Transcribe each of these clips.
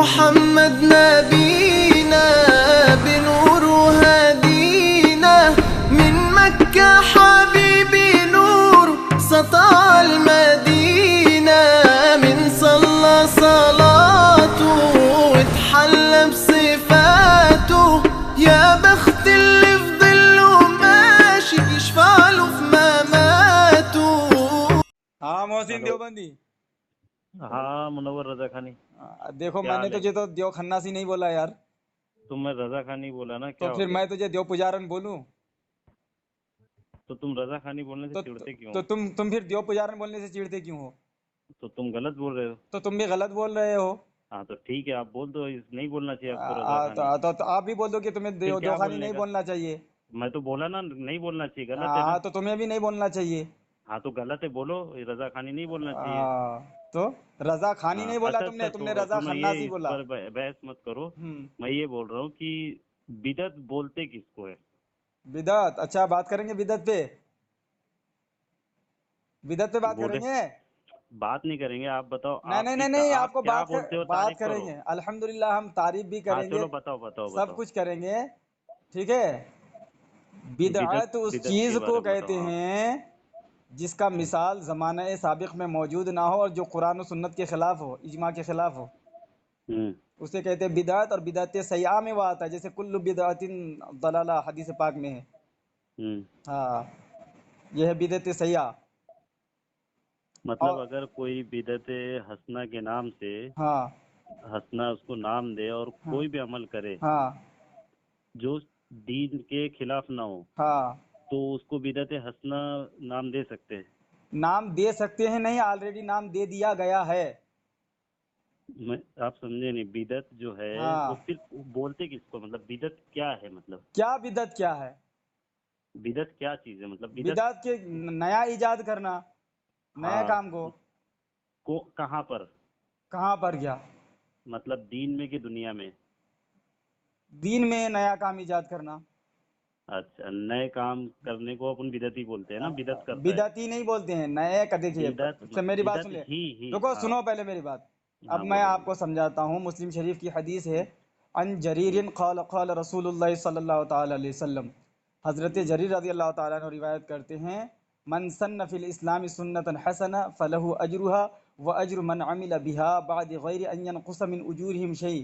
محمد نبينا بنور هدينا من مكة حبيبي نور سطع المدينة من صلى صلاته واتحلى بصفاته يا بخت اللي في ظله ماشي يشفع له في مماته. हाँ मोहसिन हेलो। देवबंदी। हाँ मुनव्वर रजा खानी। देखो क्या मैंने हाल है? तुझे तो देव खन्नासी नहीं बोला यार, तुमने रजा खानी बोला ना, तो क्या हो फिर गया? मैं तुझे देव पुजारन बोलूं? तो तुम रजा खानी बोलने से तो चिढ़ते क्यों तो हो? तुम फिर देव पुजारन बोलने से चिढ़ते क्यों हो? तो तुम गलत बोल रहे हो। तो तुम भी गलत बोल रहे हो। हाँ तो ठीक है, आप बोल दो, नहीं बोलना चाहिए आपको रजा खानी। तो आप भी बोल दो कि तुम्हें फिर क्या देवखानी बोलने नहीं का? बोलना चाहिए। मैं तो बोला ना, नहीं बोलना चाहिए, गलत है ना। तो तुम्हें भी नहीं बोलना चाहिए। हाँ तो गलत है, बोलो रजा खानी नहीं बोलना चाहिए। तो रजा खानी हाँ नहीं बोला अच्छा अच्छा, तुमने, तुमने छोड़ो, रजा तुम ये खन्नासी इस बोला। पर बहस मत करो। हम्म। मैं ये बोल रहा हूँ कि बिदत बोलते किसको है? बिदत, अच्छा बात करेंगे बिदत पे, बिदत पे बात बोले करेंगे। बात नहीं करेंगे, आप बताओ, नहीं नहीं आपकी नहीं नहीं, आप आपको क्या बात बोलते हो, बात तारीफ करो। करेंगे, अल्हम्दुलिल्लाह हम तारीफ भी हाँ करेंगे, चलो बताओ बताओ सब बताओ। कुछ करेंगे, ठीक है। बिदत बिदअत उस बिदत चीज के को बारे में बताओ। कहते हाँ। हैं जिसका मिसाल ज़माना साबिक़ में मौजूद ना हो और जो कुरान और सुन्नत के खिलाफ हो, इजमा के खिलाफ हो, हम्म उसे कहते हैं बिदअत। और बिदअत सय्या में वो आता है, जैसे कुल्लु बिदअतिन दलाला हदीस पाक में है। हम्म। हाँ, यह है बिदअत सय्या। मतलब और अगर कोई बिदत हसना के नाम से, हाँ हसना उसको नाम दे और हाँ कोई भी अमल करे हाँ जो दीन के खिलाफ ना हो, हाँ, तो उसको बिदत हसना नाम दे सकते हैं? नाम दे सकते हैं नहीं, ऑलरेडी नाम दे दिया गया है। मैं, आप समझे नहीं, बिदत जो है वो हाँ, फिर बोलते किसको, मतलब बिदत क्या है, मतलब क्या बिदअत क्या है? बिदत क्या चीज है, मतलब बिदत बिदअत के नया इजाद करना, नए हाँ काम को कहाँ पर, कहाँ पर गया? मतलब दीन में कि दुनिया में? दीन में नया काम इजाद करना। अच्छा, नए काम करने को अपन बिदत ही बोलते हैं ना, बिदत करता है। बिदअती नहीं बोलते हैं, नए का। देखिए बिदत मेरी बात बिदत सुन ले, ही रुको हाँ। सुनो पहले मेरी बात। अब हाँ मैं बोलो आपको समझाता हूँ, मुस्लिम शरीफ की हदीस है, अन जरीरिन क़ाल क़ाल रसूलुल्लाह सल्लल्लाहु ताला अलैहि वसल्लम। हज़रत जरीर रज़ी अल्लाह ताला अन्हु रिवायत करते हैं, मन सन्न फिल इस्लामी सुन्नतन हसना फलहु अजरुहा व अजरु मन अमिल बिहा बाद गैर अन यनकुस मिन उजूरिहिम शै।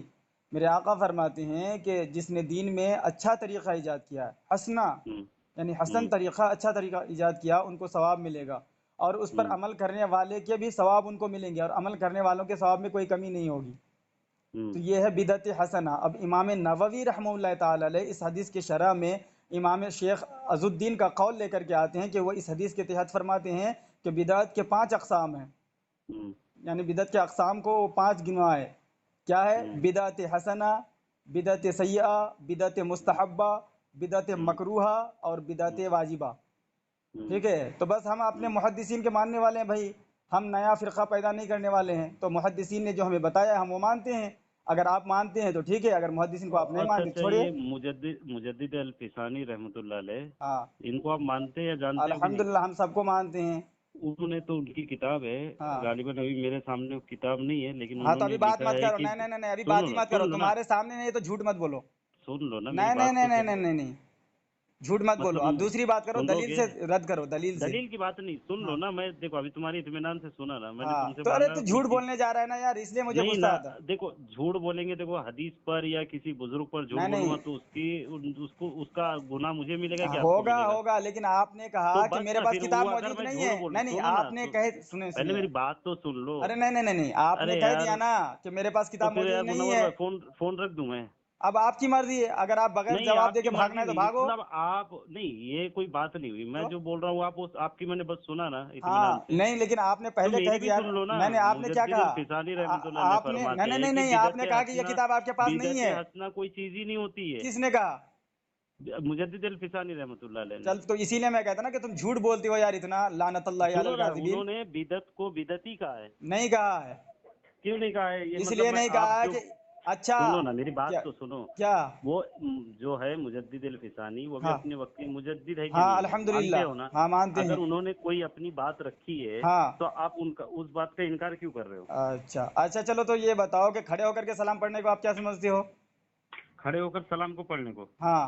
मेरे आका फरमाते हैं कि जिसने दीन में अच्छा तरीक़ा ईजाद किया है, हसना हम्म यानी हसन हम्म तरीक़ा, अच्छा तरीक़ा ईजाद किया, उनको सवाब मिलेगा, और उस पर हम्म अमल करने वाले के भी सवाब उनको मिलेंगे, और अमल करने वालों के सवाब में कोई कमी नहीं होगी। तो हम्म ये है बिदअत हसना। अब इमाम नववी रहमतुल्लाह ताला अलैह इस हदीस के शरह में इमाम शेख अज़ुद्दीन का कौल लेकर के आते हैं कि वो इस हदीस के तहत फरमाते हैं कि बिदअत के 5 अक़साम हैं, हम्म यानी बिदअत के अक़साम को 5 गिनवाए। क्या है? हम्म बिदअत हसना, बिदअत सय्या, बिदअत मुस्तहब्बा, बिदअत हम्म मकरूहा और बिदअत हम्म वाजिबा। हम्म ठीक है, तो बस हम अपने मुहद्दिसीन के मानने वाले हैं भाई, हम नया फ़िरक़ा पैदा नहीं करने वाले हैं। तो मुहद्दिसीन ने जो हमें बताया हम वो मानते हैं। अगर आप मानते हैं तो ठीक है, अगर मुहद्दिसीन को आप नहीं अच्छा मानते अच्छा, छोड़िए। ये मुजद्दिद अल फिसानी रहमतुल्लाह अलैह, हाँ, इनको आप मानते हैं या जानते हो कि नहीं? अल्हम्दुलिल्लाह हम सबको मानते हैं। उन्होंने तो, उनकी किताब है, हाँ गालिबन अभी मेरे सामने वो किताब नहीं है, लेकिन हाँ, तो उन्होंने अभी बात लिखा मत है करो, कि, नहीं नहीं नहीं नहीं, अभी बात सुनो ही ना, मत करो, सुन लो ना, तुम्हारे सामने नहीं है तो झूठ मत बोलो। सुन लो ना, मेरी नहीं नहीं बात नहीं तो नहीं सुन नहीं लो। नहीं नहीं, झूठ मत बोलो। अब मतलब दूसरी बात करो, दलील सुनोगे? से रद्द करो, दलील से। दलील की बात नहीं, सुन लो हाँ ना, मैं देखो अभी तुम्हारी इत्मीनान से सुना ना, मैंने हाँ, तुमसे तो अरे मांगा तो झूठ उसी। बोलने जा रहा है ना यार, इसलिए मुझे नहीं गुस्सा ना, आता है। देखो झूठ बोलेंगे, देखो हदीस पर या किसी बुजुर्ग पर झूठ नहीं नहीं, बोलूंगा तो उसको उसका गुनाह मुझे मिलेगा कि आपको होगा मिलेगा? होगा, लेकिन आपने तो कहा कि बस मेरे ना, पास फिर वो किताब अगर मौजूद मैं नहीं झूठ है। बोल, नहीं नहीं, सुनो ना, आपने कहे, सुने पहले सुनिए। मेरी बात तो सुन लो। अरे नहीं नहीं नहीं नहीं, आपने अरे कह यार, दिया ना कि मेरे पास तो किताब फिर मौजूद यार नहीं मुनव्वर है। भाई, फोन फोन रख दूं मैं? अब आपकी मर्जी है, अगर आप बगैर नहीं, जवाब दे आपकी के भागना मर्जी है तो नहीं, भागो। मतलब आप नहीं, ये कोई बात नहीं हुई, मैं तो जो बोल रहा हूँ आप आपकी मैंने बस सुना ना इत्मीनान हाँ, से। नहीं लेकिन आपने तो पहले कह मेरी भी दिया। सुन लो ना, मैंने, आपने क्या मुजद्दिद कहा? अल फिसानी रहमतुल्लाह अलैह आपने नहीं फरमाते नहीं हैं नहीं कि नहीं, आपने कहा कि ये किताब आपके पास नहीं बिदत है। हसना कोई चीज ही नहीं होती है। किसने कहा? मुजद्दिद अल फिसानी रहमतुल्लाह अलैह ने। चल, तो इसीलिए मैं कहता ना कि तुम झूठ बोलते हो यार इतना, लानतल्लाह सुनो अलल ना, काज़िबीन। उन्होंने बिदत को बिदत ही कहा है। नहीं कहा है, क्यों नहीं कहा है? ये मतलब इसलिए मैं नहीं कहा आप है जो कि अच्छा सुनो ना, मेरी बात क्या तो सुनो। क्या वो जो है मुजद्दिद अल फिसानी, वो भी हाँ अपने वक्त की मुजद्दिद है कि हाँ नहीं है? मानते अल्हम्दुलिल्लाह हो ना? हाँ मानते अगर हैं उन्होंने कोई अपनी बात रखी है हाँ तो आप उनका उस बात का इनकार क्यों कर रहे हो? अच्छा अच्छा चलो तो ये बताओ कि खड़े होकर के सलाम पढ़ने को आप क्या समझते हो खड़े होकर सलाम को पढ़ने को हाँ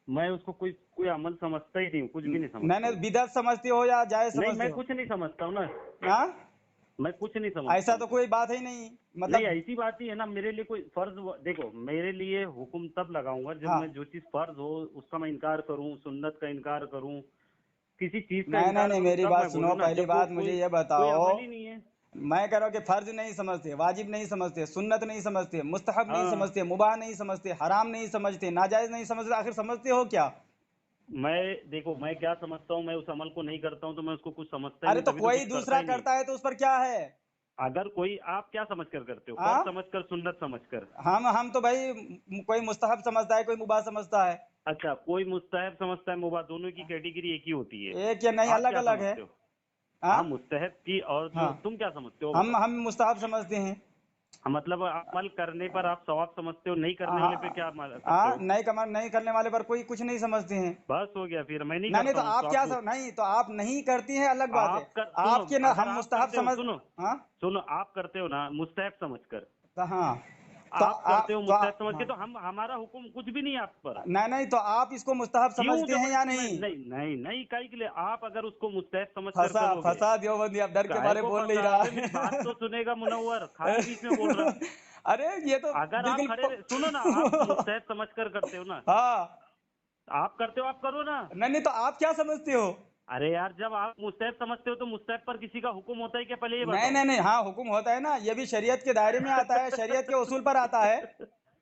मैं उसको कोई अमल समझता ही नहीं हूँ, कुछ भी नहीं नहीं समझता नहीं हूँ। बिदअत समझते हो या जायज नहीं, समझते मैं हो कुछ नहीं समझता हूँ ना, हाँ मैं कुछ नहीं समझता ऐसा हूँ। तो कोई बात ही नहीं नहीं, मतलब ऐसी बात ही है ना, मेरे लिए कोई फर्ज देखो, मेरे लिए हुक्म तब लगाऊंगा जब हाँ मैं जो चीज फर्ज हो उसका मैं इनकार करूँ, सुन्नत का इनकार करूँ, किसी चीज का नहीं नहीं इनकार नहीं करूँ, मेरी तब बात मैं सुनो बोलूँ ना। पहली जब वो बात मुझे कोई ये कोई बताओ अमल ही नहीं है। मैं कह रहा हूँ कि फर्ज नहीं समझते वाजिब नहीं समझते सुन्नत नहीं समझते मुस्तहब नहीं हाँ, समझते मुबाह नहीं समझते हराम नहीं समझते नाजायज नहीं समझते आखिर समझते हो क्या देखो मैं क्या समझता हूँ, मैं उस अमल को नहीं करता हूँ तो मैं उसको कुछ समझता ही अरे नहीं, तो तभी तो कोई कुछ करता दूसरा ही नहीं। करता है तो उस पर क्या है अगर कोई, आप क्या समझ कर करते हो? फर्ज हाँ समझ कर, सुन्नत समझ कर? हम तो भाई कोई मुस्तहब समझता है कोई मुबाह समझता है अच्छा, कोई मुस्तहब समझता है, मुबाह, दोनों की कैटेगरी एक ही होती है। एक या नहीं आप अलग क्या अलग है समझते हो? हाँ हाँ, मुस्तहब की, और जो हाँ तुम क्या समझते हो हम बताओ? हम मुस्तहब समझते हैं मतलब अमल करने पर आप सवाब समझते हो, नहीं करने वाले पे क्या करते हाँ हो? नहीं करने वाले पर कोई कुछ नहीं समझते हैं बस हो गया, फिर मैं नहीं नहीं नहीं करता तो हूँ तो आप क्या आप नहीं तो आप नहीं करती हैं अलग बात है सुनो, आपके ना अगर हम आप मुस्तहब करते हो, समझ सुनो हाँ सुनो, आप करते हो ना मुस्तहब समझ कर, तो हाँ आप करते हो मुस्तहब समझ के, हाँ तो हमारा हुक्म कुछ भी नहीं है आप पर। नहीं तो आप इसको मुस्तहब क्यों समझते हैं या जबरदस्ती? मैं नहीं नहीं नहीं नहीं, काहे के लिए? आप अगर उसको मुस्तहब समझ कर फंसा करोगे, फंसा देवबंदी अब डर के काहे मारे को बोल नहीं फंसा? रहा अरे मेरी बात तो सुनेगा मुनव्वर, खाली बीच में बोल रहा। अरे ये तो अगर आप बिल्कुल सुनो ना, आप मुस्तहब समझ कर करते हो ना, हाँ आप करते हो, आप करो ना। नहीं तो आप क्या समझते हो अरे यार, जब आप मुस्तहब समझते हो तो मुस्तहब पर किसी का हुक्म होता है क्या? पहले ये नहीं बताओ। नहीं नहीं हाँ हुक्म होता है ना ये भी शरीयत के दायरे में आता है शरीयत के उसूल पर आता है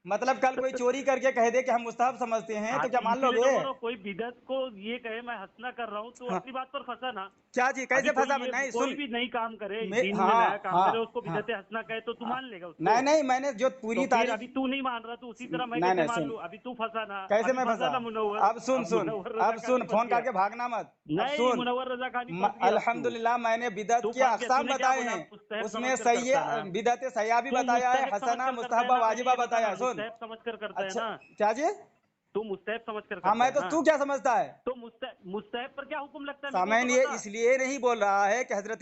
मतलब कल कोई चोरी करके कह दे कि हम मुस्तहब समझते हैं हाँ, तो क्या तो मान इसीलिए लोगे तो बोलो, कोई बिदअत को ये कहे मैं हंसना कर रहा हूँ तो हाँ, अपनी बात पर फंसा ना। क्या जी अभी कैसे फंसा नहीं कोई सुन भी नई काम करे, दीन में हाँ नया काम हाँ करे, उसको हाँ बिदअत हंसना कहे तो तू हाँ। मान लेगा उसको? नहीं नहीं मैंने जो तो पूरी फिर तारीफ अभी तू नहीं मान रहा, तो उसी तरह मैं नहीं कैसे नहीं मान सुन लूं? अभी तू फंसा ना, कैसे अभी मैं फंसा फंसा ना मुनव्वर। अब सुन अब सुन मुनव्वर अब रजा सुन खानी फंस फोन गया। करके भागना मत अब नहीं, सुन मुनव्वर रजा खानी फंस गया अब तू। अल्हम्दुलिल्लाह मैंने बिदअत तू के फंस गया। अक़साम तूने क्या बताए बोला? हैं मुस्तहब उसमें समझ कर सही करता ना। बिदअत सयाह भी तू बताया है मुस्तहब समझ हसना कर करता है मुस्तहबा ना, पहले वाजिबा ये बता बताया ना, है सुन मुस्तहब समझ कर करता है अच्छा ना? क्या जी तू मुस्तहब समझ कर हाँ करता मैं है तो ना? तू क्या समझता है तो मुस्तहब पर क्या हुक्म लगता है, मेरे को सामैन तो ये बता। इसलिए नहीं बोल रहा है कि हजरत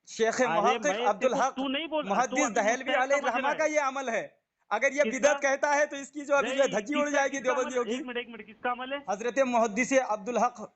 शेख अरे मुहक्किक मैं अब्दुल देखो, हक तू नहीं बोल, तू मुहद्दिस अभी दहलवी मुस्तहब अलैहि समझ रहा रहमा का है। ये अमल है अगर ये किसका? बिदअत कहता है तो इसकी जो अभी जो है नहीं, धज्जी उड़ किसका जाएगी किसका अमल? देवबंदियों की एक मिनट, किसका अमल है? हजरत मुहद्दिस अब्दुल हक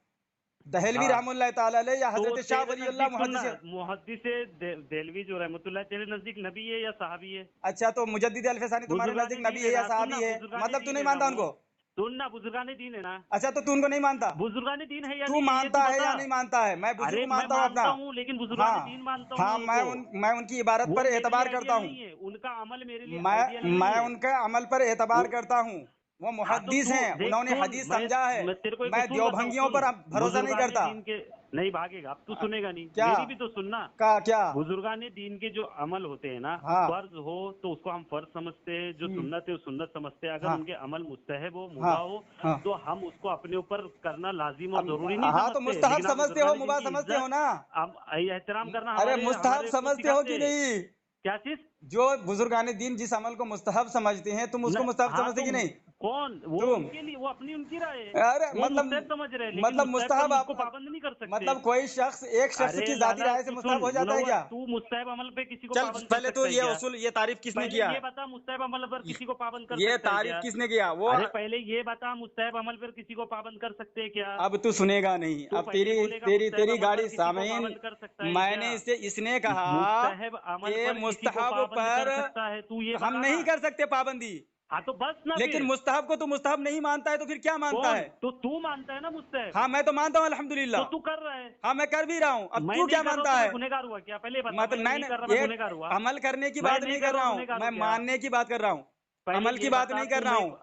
दहलवी हाँ, रहमतुल्लाह ताला अलैह या तो हजरत शाह तेरे वलीउल्लाह नजदीक सुनना, मुहद्दिस मुहद्दिस देलवी जो रहमतुल्लाह, तेरे नजदीक नबी है या सहाबी है? अच्छा तो मुजद्दिद अल-फसानी तुम्हारे बुजुर्गाने नजदीक दीन नबी है है या ना, सहाबी सुनना, है बुजुर्गाने मतलब तू दीन नहीं है ना मानता वो। उनको सुनना, बुजुर्गाने दीन है ना। अच्छा तो तू उनको नहीं मानता बुजुर्गाने दीन है या तू नहीं है, ये मानता तू है बता। या नहीं मानता है मैं बुजुर्ग अरे मैं मानता हूँ अपना मानता हूँ, लेकिन हाँ बुजुर्गाने दीन मानता हूँ मैं हाँ उनको। मैं उनकी इबारत वो पर मेरे लिए एतबार करता आइडियल हूँ नहीं है, उनका अमल मेरे लिए आइडियल नहीं मैं है। उनके अमल पर एतबार वो- करता हूँ वो हाँ, तो मुहद्दिस तू हैं देख, उन्होंने सुन, हदीस समझा है मैं तेरे को एक मैं उसूल बताऊं, देवभंगियों सुन। पर अब भरोसा नहीं बुजुर्गाने करता दीन के नहीं भागेगा, अब तू सुनेगा नहीं, क्या मेरी भी तो सुनना। क्या बुजुर्गाने दीन के जो अमल होते हैं ना, हाँ फर्ज हो तो उसको हम फर्ज समझते हैं, जो सुन्नत है वो सुन्नत समझते हैं। अगर हाँ उनके अमल मुस्तहब हो, हाँ मुबाह हो, हाँ तो हम उसको अपने ऊपर करना लाजिम और जरूरी नहीं हाँ तो समझते। मुस्तहब लेकिन आप समझते हो बुजुर्गाने दीन मुबाह की समझते हो इज्जत, ना हम एहतराम करना अरे हमारे मुस्तहब हमारे को समझते हो सिखाते कि हैं। नहीं क्या चीज? जो बुजुर्गाने दीन जिस अमल को मुस्तहब समझते हैं तुम उसको मुस्तहब हाँ, समझते तो कि नहीं कौन वो? तुम उनके लिए वो अपनी उनकी राय है, अरे वो मुस्तहब समझ रहे हैं, लेकिन मुस्तहब पर मुस्तहब मुझको आप पाबंद नहीं कर सकते। मतलब कोई शख्स एक शख्स अरे की जाती लाला, राय से तू मुस्तहब सुन हो जाता है मुनव्वर, क्या तू मुस्तहब अमल पे किसी को चल पाबंद कर पहले सकता तो है ये क्या? उसूल ये तारीफ किसने पहले किया ये बता, मुस्तहब अमल पर किसी को पाबंद कर ये सकता है तारीफ क्या? किसने किया वो अरे पहले ये बता, मुस्तहब अमल पर किसी को पाबंद कर सकते हैं क्या? अब तू सुनेगा नहीं तू अब पहले तेरी बोलेगा तेरी मुस्तहब तेरी अमल पर गाड़ी किसी को सामीन पाबंद कर सकता है मैंने क्या? इससे इसने कहा मुस्तहब अमल कि पर किसी को मुस्तहब पाबंद कर पर सकता है, तू ये हम बता नहीं ना। कर सकते पाबंदी हाँ, तो बस ना लेकिन फिर। मुस्तहब को तू मुस्तहब नहीं मानता है तो फिर क्या मानता कौन? है तो तू मानता है ना मुस्तहब, हाँ मैं तो मानता हूँ तो अल्हम्दुलिल्लाह तू कर रहा है। हाँ मैं कर भी रहा हूँ अब मैं तू नहीं क्या कर रहा हूँ मानता तो मैं है गुनहगार हुआ क्या? पहले बता, मतलब मैं नहीं कर रहा, मैं ये गुनहगार हुआ? अमल करने की मैं बात नहीं नहीं कर कर रहा रहा हूँ, हूँ गुनहगार मैं हूँ क्या? मानने की बात कर रहा हूँ पहले अमल ये की बात बता, नहीं कर तू रहा मैं हूँ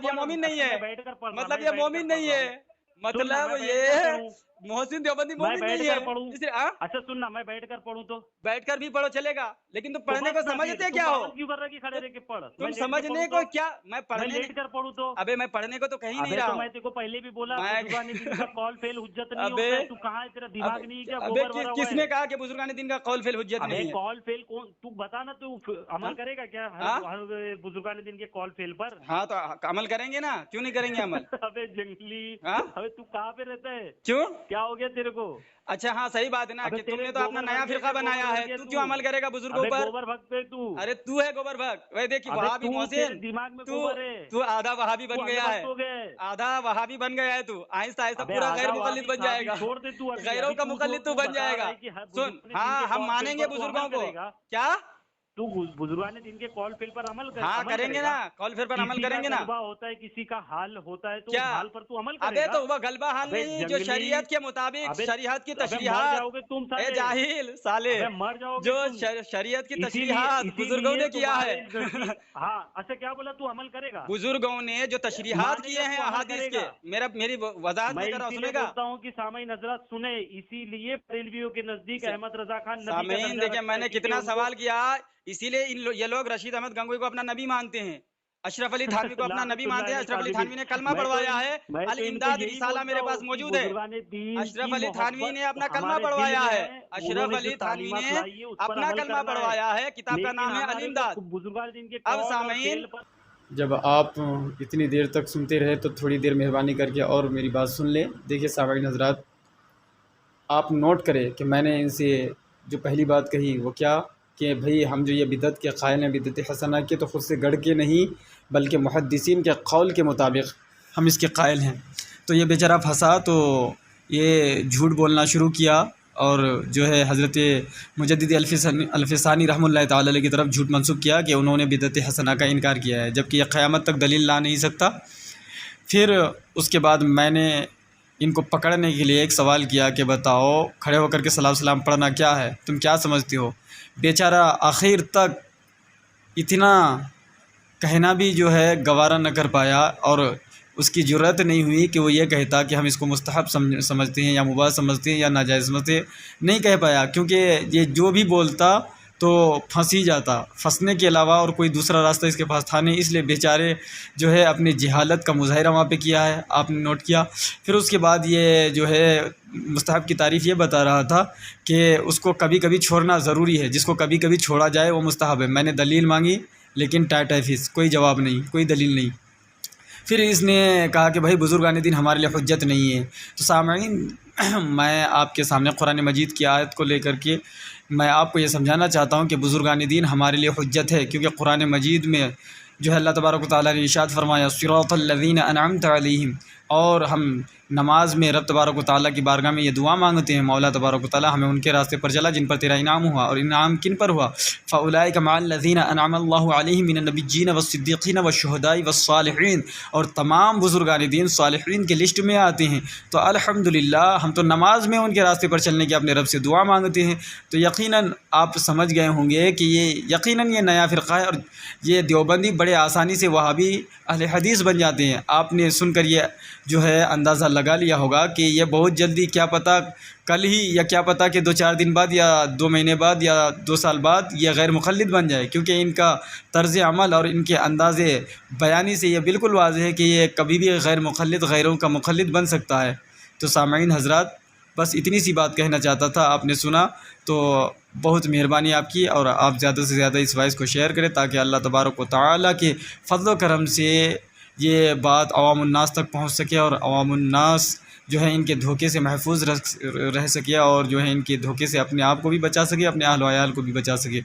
مطلب یہ پڑھ، مومن نہیں میں ہے، بیٹھ کر پڑھ رہا، مطلب میں یہ بیٹھ مومن کر نہیں پڑھ رہا ہے، ہوں۔ سن نا، مطلب میں بیٹھ یہ کر ہے پڑھوں، मोहसिन देवबंदी मैं मौलवी बैठ नहीं कर है पढ़ूं? इसलिए हाँ अच्छा सुनना, मैं बैठ कर पढ़ूं तो बैठ कर भी पढ़ो चलेगा, लेकिन तुम पढ़ने तो को बस ना समझते फिर, क्या तुम हो? पागल क्यों कर रहा है कि खड़े रह के पढ़? मैं तुम लेट के समझने पढ़ूं को तो? क्या, मैं मैं पढ़ने लेट कर पढ़ूं तो? अबे मैं पढ़ने को तो कहीं नहीं अबे रहा तो हूँ। मैं तेरे को पहले भी बोला, मैं बुजुर्गान दिन का कॉल फेल हुज्जत नहीं अबे होता है। तू कहाँ है? तेरा दिमाग नहीं है क्या? अबे गोबर भरा हुआ किसने है। कहा कि बुजुर्गान दिन का कौल फेल हुज्जत अबे नहीं है? कॉल फेल कौन, तू बता ना, तू अमल हाँ? करेगा क्या हाँ? हर बुजुर्गान दिन के कॉल फेल पर? हाँ तो अमल करेंगे ना, क्यों नहीं करेंगे अमल? अबे जंगली, हाँ? अबे तू कहाँ पे रहता है? क्यों? क्या हो गया तेरे को? अच्छा हाँ सही बात है ना अबे कि तेरे तुमने तो अपना गोबर नया भर फिरका गया, बनाया गोबर है, भर गया तू तू। क्यों अमल करेगा बुजुर्गों अबे पर? गोबर भक्त है तू। अरे तू है गोबर भक्त, वही देख अबे वहाबी तू, मोहसिन, तेरे दिमाग में तू गोबर है। तू आधा वहाबी तू बन गया अंधभक्त है, हो गया है। आधा वहाबी बन गया है तू, आहिस्ता आहिस्ता अबे पूरा आधा गैर वहाबी मुकल्लिद बन साहबी जाएगा, छोड़ दे तू अभी। गैरों अभी का तू मुकल्लिद तू बता बन रहा जाएगा। है कि हर सुन बुजुर्गान दिन हाँ के हम कॉल मानेंगे फेल पर तू बुजुर्गों अमल को। करेगा? क्या? तू बुजुर्गान दिन के कॉल फेल पर अमल हाँ अमल करेंगे करेगा? ना, कॉल फिर पर अमल किसी का करेंगे ना। गलबा होता है, किसी का हाल होता है, तो क्या? उस हाल पर तू अमल अबे करेगा? तो वह गलबा हाल अबे नहीं जो जंगली, शरीयत के मुताबिक, अबे शरीयत की अबे मर तशरीहात, जाओगे तुम ए साले। जाहिल साले, अबे मर जाओगे जो तुम। शरीयत की इसीलिए तशरीहात बुजुर्गों ने किया है। तुम्हारे हाँ, अच्छा क्या बोला? तू अमल करेगा? बुजुर्गों ने जो तशरीहात मानेगा किए हैं तू अमल अहादीस के, करेगा? मेरी वजाहत मैं नहीं कर रहा, इसीलिए सुनेगा? बोलता हूँ कि सामाई हजरत सुने, इसीलिए बरेलवियों के नजदीक अहमद रजा खान नबी का सामीन दर्जा देखिए रखता है, मैंने क्योंकि कितना उनको- सवाल किया, इसीलिए ये लोग रशीद अहमद गंगोई को अपना नबी मानते हैं, अशरफ अली थानवी को अपना नबी मानते हैं। अशरफ अली थानवी ने कलमा पढ़वाया है, अल इमदाद रिसाला मेरे पास मौजूद है। अशरफ अली थानवी ने अपना कलमा पढ़वाया है, अशरफ अली थानवी ने अपना कलमा पढ़वाया है, किताब का नाम है अल इमदाद। बुजुर्गान दिन के अब कौल और सामीन फेल पर- जब आप इतनी देर तक सुनते रहे तो थोड़ी देर मेहरबानी करके और मेरी बात सुन लें। देखिए सामईन हज़रात, आप नोट करें कि मैंने इनसे जो पहली बात कही वो क्या, कि भाई हम जो ये बिदअत के क़ाइल हैं, बिदअत हसना के, तो ख़ुद से गढ़ के नहीं बल्कि मुहद्दिसीन के कौल के मुताबिक हम इसके क़ाइल हैं। तो ये बेचारा फंसा तो ये झूठ बोलना शुरू किया और जो है हज़रत मुजद्दिद अल्फ़िसानी रहमतुल्लाह ताला अलैह की तरफ झूठ मंसूब किया कि उन्होंने बिदअत हसना का इनकार किया है, जबकि यह क़यामत तक दलील ला नहीं सकता। फिर उसके बाद मैंने इनको पकड़ने के लिए एक सवाल किया कि बताओ, खड़े होकर के सलाम सलाम पढ़ना क्या है, तुम क्या समझती हो? बेचारा आखिर तक इतना कहना भी जो है गवारा न कर पाया और उसकी जुर्रत नहीं हुई कि वो ये कहता कि हम इसको मुस्तहब समझते हैं या मुबाह समझते हैं या नाजायज़ समझते हैं। नहीं कह पाया, क्योंकि ये जो भी बोलता तो फंस ही जाता, फंसने के अलावा और कोई दूसरा रास्ता इसके पास था नहीं। इसलिए बेचारे जो है अपनी जहालत का मुज़ाहिरा वहाँ पे किया है, आपने नोट किया। फिर उसके बाद ये जो है मुस्तहब की तारीफ़ ये बता रहा था कि उसको कभी कभी छोड़ना ज़रूरी है, जिसको कभी कभी छोड़ा जाए वो मुस्तहब है। मैंने दलील मांगी लेकिन टाइफिस, कोई जवाब नहीं, कोई दलील नहीं। फिर इसने कहा कि भाई बुजुर्गान दिन हमारे लिए हुज्जत नहीं है। तो सामईन मैं आपके सामने कुरान मजीद की आयत को लेकर के मैं आपको ये समझाना चाहता हूँ कि बुजुर्गान दिन हमारे लिए हुज्जत है, क्योंकि कुरान मजीद में जो है अल्लाह तबारक व तआला ने इरशाद फरमाया सिरातल लज़ीना अनअमत अलैहिम, और हम नमाज में रब तबारक व तआला की बारगाह में ये दुआ मांगते हैं, मौला तबारक व तआला हमें उनके रास्ते पर चला जिन पर तेरा इनाम हुआ। और इनाम किन पर हुआ? फ़उलाइका मअल लज़ीना अनअम अल्लाहु अलैहिम मिनन नबिय्यीन वस्सिद्दीक़ीन वश्शुहदाई वस्सालिहीन, और तमाम बुजुर्गान दीन सालिहीन के लिस्ट में आते हैं। तो अल्हम्दुलिल्लाह हम तो नमाज में उनके रास्ते पर चलने की अपने रब से दुआ मांगते हैं। तो यकीनन आप समझ गए होंगे कि ये यकीनन ये नया फ़िरक़ा है और ये देवबंदी बड़े आसानी से वहाबी अहले हदीस बन जाते हैं। आपने सुनकर ये जो है अंदाज़ा लगा लिया होगा कि ये बहुत जल्दी, क्या पता कल ही या क्या पता कि 2-4 दिन बाद या 2 महीने बाद या 2 साल बाद ये गैर मुक़ल्लिद बन जाए, क्योंकि इनका तर्ज़ अमल और इनके अंदाज़े बयानी से ये बिल्कुल वाज़ेह है कि ये कभी भी गैर मुक़ल्लिद गैरों का मुक़ल्लिद बन सकता है। तो सामईन हज़रात, बस इतनी सी बात कहना चाहता था, आपने सुना तो बहुत मेहरबानी आपकी, और आप ज़्यादा से ज़्यादा इस वाइस को शेयर करें ताकि अल्लाह तबारक व तआला के फ़ज़ल व करम से ये बात अवामुन्नास तक पहुँच सके और अवामुन्नास जो है इनके धोखे से महफूज रह सके और जो है इनके धोखे से अपने आप को भी बचा सके, अपने अहल व अयाल को भी बचा सके।